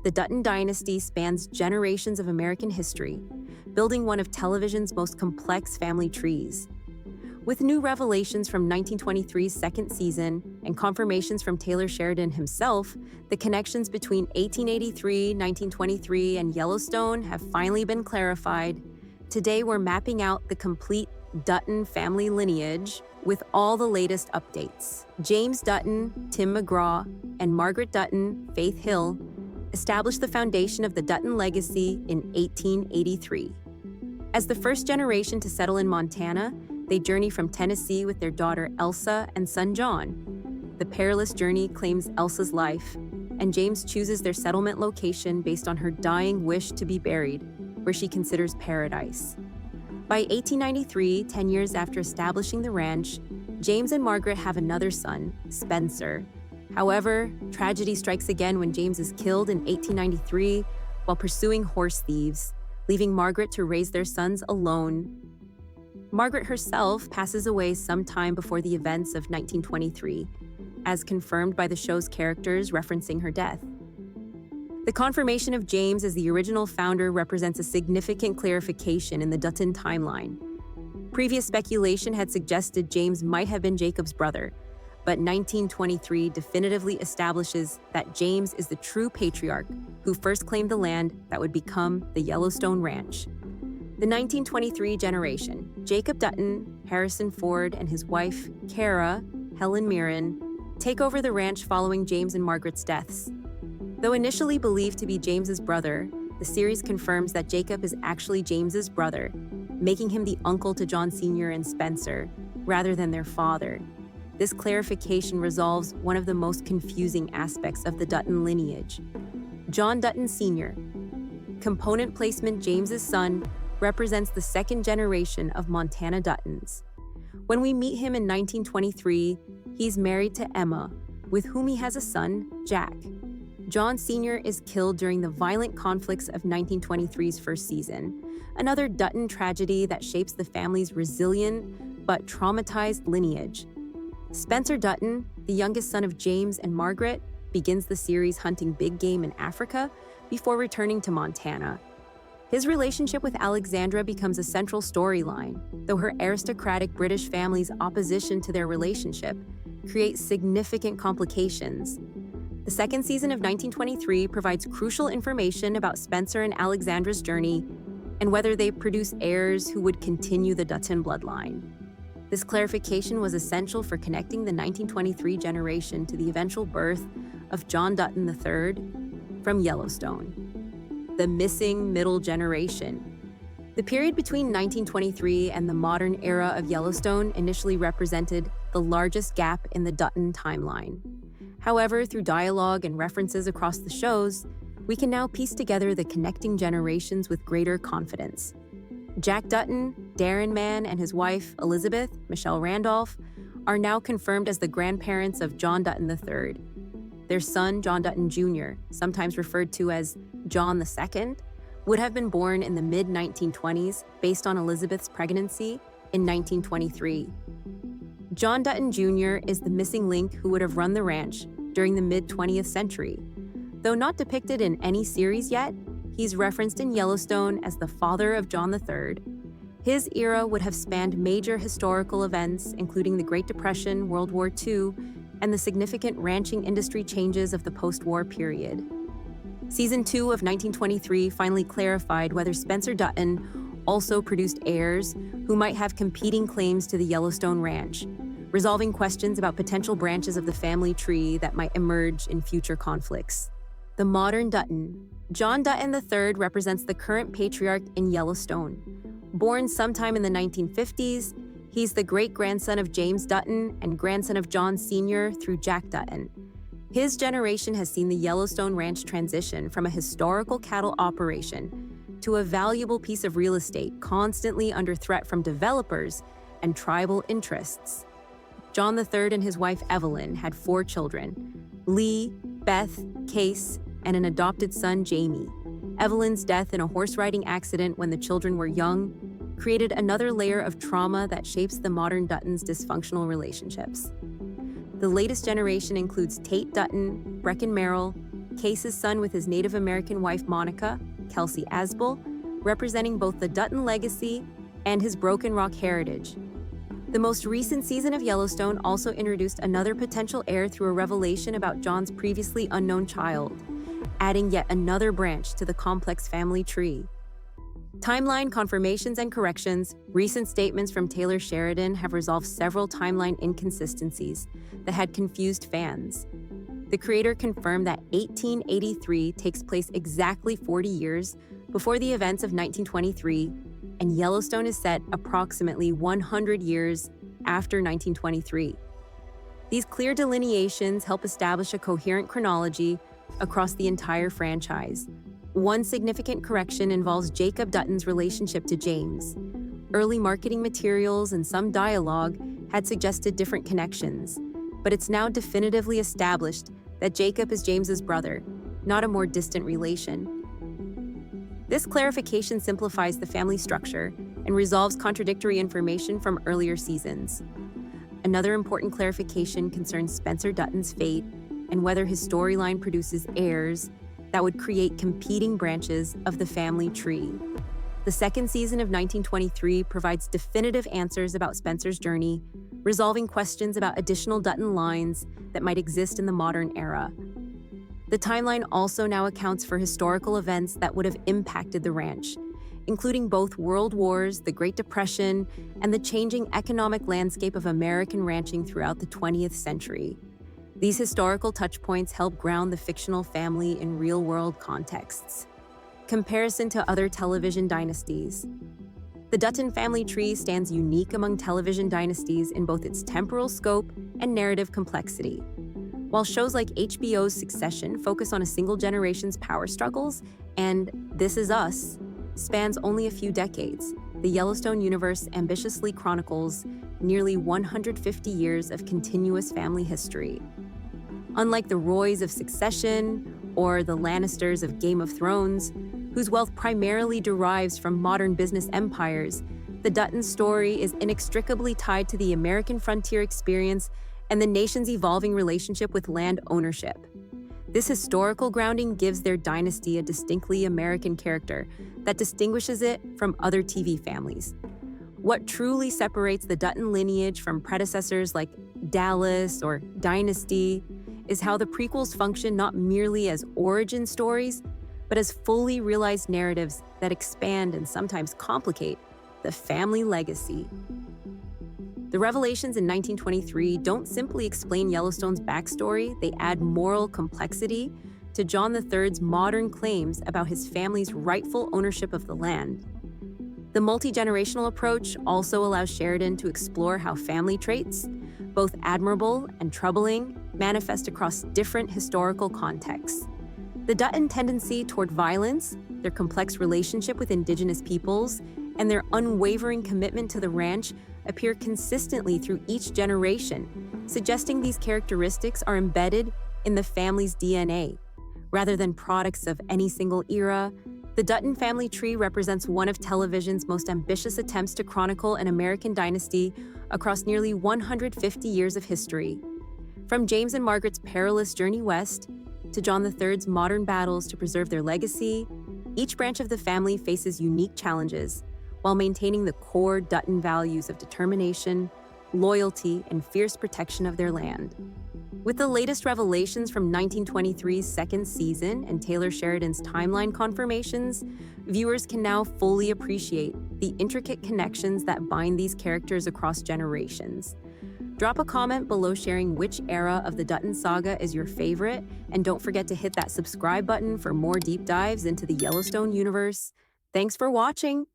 The Dutton dynasty spans generations of American history, building one of television's most complex family trees. With new revelations from 1923's second season and confirmations from Taylor Sheridan himself, the connections between 1883, 1923, and Yellowstone have finally been clarified. Today, we're mapping out the complete Dutton family lineage with all the latest updates. James Dutton, Tim McGraw, and Margaret Dutton, Faith Hill, established the foundation of the Dutton legacy in 1883. As the first generation to settle in Montana, they journey from Tennessee with their daughter Elsa and son John. The perilous journey claims Elsa's life, and James chooses their settlement location based on her dying wish to be buried, where she considers paradise. By 1893, 10 years after establishing the ranch, James and Margaret have another son, Spencer. However, tragedy strikes again when James is killed in 1893 while pursuing horse thieves, leaving Margaret to raise their sons alone. Margaret herself passes away sometime before the events of 1923, as confirmed by the show's characters referencing her death. The confirmation of James as the original founder represents a significant clarification in the Dutton timeline. Previous speculation had suggested James might have been Jacob's brother, but 1923 definitively establishes that James is the true patriarch who first claimed the land that would become the Yellowstone Ranch. The 1923 generation, Jacob Dutton, Harrison Ford, and his wife, Kara, Helen Mirren, take over the ranch following James and Margaret's deaths. Though initially believed to be James's brother, the series confirms that Jacob is actually James's brother, making him the uncle to John Sr. and Spencer, rather than their father. This clarification resolves one of the most confusing aspects of the Dutton lineage. John Dutton Sr., component placement James's son, represents the second generation of Montana Duttons. When we meet him in 1923, he's married to Emma, with whom he has a son, Jack. John Sr. is killed during the violent conflicts of 1923's first season, another Dutton tragedy that shapes the family's resilient but traumatized lineage. Spencer Dutton, the youngest son of James and Margaret, begins the series hunting big game in Africa before returning to Montana. His relationship with Alexandra becomes a central storyline, though her aristocratic British family's opposition to their relationship creates significant complications. The second season of 1923 provides crucial information about Spencer and Alexandra's journey and whether they produce heirs who would continue the Dutton bloodline. This clarification was essential for connecting the 1923 generation to the eventual birth of John Dutton III from Yellowstone. The missing middle generation. The period between 1923 and the modern era of Yellowstone initially represented the largest gap in the Dutton timeline. However, through dialogue and references across the shows, we can now piece together the connecting generations with greater confidence. Jack Dutton, Darren Mann, and his wife, Elizabeth, Michelle Randolph, are now confirmed as the grandparents of John Dutton III. Their son, John Dutton Jr., sometimes referred to as John II, would have been born in the mid-1920s based on Elizabeth's pregnancy in 1923. John Dutton Jr. is the missing link who would have run the ranch during the mid-20th century. Though not depicted in any series yet, he's referenced in Yellowstone as the father of John III. His era would have spanned major historical events, including the Great Depression, World War II, and the significant ranching industry changes of the post-war period. Season 2 of 1923 finally clarified whether Spencer Dutton also produced heirs who might have competing claims to the Yellowstone Ranch, resolving questions about potential branches of the family tree that might emerge in future conflicts. The modern Dutton. John Dutton III represents the current patriarch in Yellowstone. Born sometime in the 1950s, he's the great-grandson of James Dutton and grandson of John Sr. through Jack Dutton. His generation has seen the Yellowstone Ranch transition from a historical cattle operation to a valuable piece of real estate constantly under threat from developers and tribal interests. John III and his wife Evelyn had 4 children: Lee, Beth, Case, and an adopted son, Jamie. Evelyn's death in a horse riding accident when the children were young created another layer of trauma that shapes the modern Duttons' dysfunctional relationships. The latest generation includes Tate Dutton, Brecken Merrill, Case's son with his Native American wife Monica, Kelsey Asbel, representing both the Dutton legacy and his Broken Rock heritage. The most recent season of Yellowstone also introduced another potential heir through a revelation about John's previously unknown child, adding yet another branch to the complex family tree. Timeline confirmations and corrections. Recent statements from Taylor Sheridan have resolved several timeline inconsistencies that had confused fans. The creator confirmed that 1883 takes place exactly 40 years before the events of 1923, and Yellowstone is set approximately 100 years after 1923. These clear delineations help establish a coherent chronology across the entire franchise. One significant correction involves Jacob Dutton's relationship to James. Early marketing materials and some dialogue had suggested different connections, but it's now definitively established that Jacob is James's brother, not a more distant relation. This clarification simplifies the family structure and resolves contradictory information from earlier seasons. Another important clarification concerns Spencer Dutton's fate and whether his storyline produces heirs that would create competing branches of the family tree. The second season of 1923 provides definitive answers about Spencer's journey, resolving questions about additional Dutton lines that might exist in the modern era. The timeline also now accounts for historical events that would have impacted the ranch, including both world wars, the Great Depression, and the changing economic landscape of American ranching throughout the 20th century. These historical touchpoints help ground the fictional family in real-world contexts. Comparison to other television dynasties. The Dutton family tree stands unique among television dynasties in both its temporal scope and narrative complexity. While shows like HBO's Succession focus on a single generation's power struggles, and This Is Us spans only a few decades, the Yellowstone universe ambitiously chronicles nearly 150 years of continuous family history. Unlike the Roys of Succession or the Lannisters of Game of Thrones, whose wealth primarily derives from modern business empires, the Dutton story is inextricably tied to the American frontier experience and the nation's evolving relationship with land ownership. This historical grounding gives their dynasty a distinctly American character that distinguishes it from other TV families. What truly separates the Dutton lineage from predecessors like Dallas or Dynasty is how the prequels function not merely as origin stories, but as fully realized narratives that expand and sometimes complicate the family legacy. The revelations in 1923 don't simply explain Yellowstone's backstory, they add moral complexity to John III's modern claims about his family's rightful ownership of the land. The multi-generational approach also allows Sheridan to explore how family traits, both admirable and troubling, manifest across different historical contexts. The Dutton tendency toward violence, their complex relationship with indigenous peoples, and their unwavering commitment to the ranch appear consistently through each generation, suggesting these characteristics are embedded in the family's DNA. Rather than products of any single era, the Dutton family tree represents one of television's most ambitious attempts to chronicle an American dynasty across nearly 150 years of history. From James and Margaret's perilous journey west to John III's modern battles to preserve their legacy, each branch of the family faces unique challenges while maintaining the core Dutton values of determination, loyalty, and fierce protection of their land. With the latest revelations from 1923's second season and Taylor Sheridan's timeline confirmations, viewers can now fully appreciate the intricate connections that bind these characters across generations. Drop a comment below sharing which era of the Dutton saga is your favorite, and don't forget to hit that subscribe button for more deep dives into the Yellowstone universe. Thanks for watching!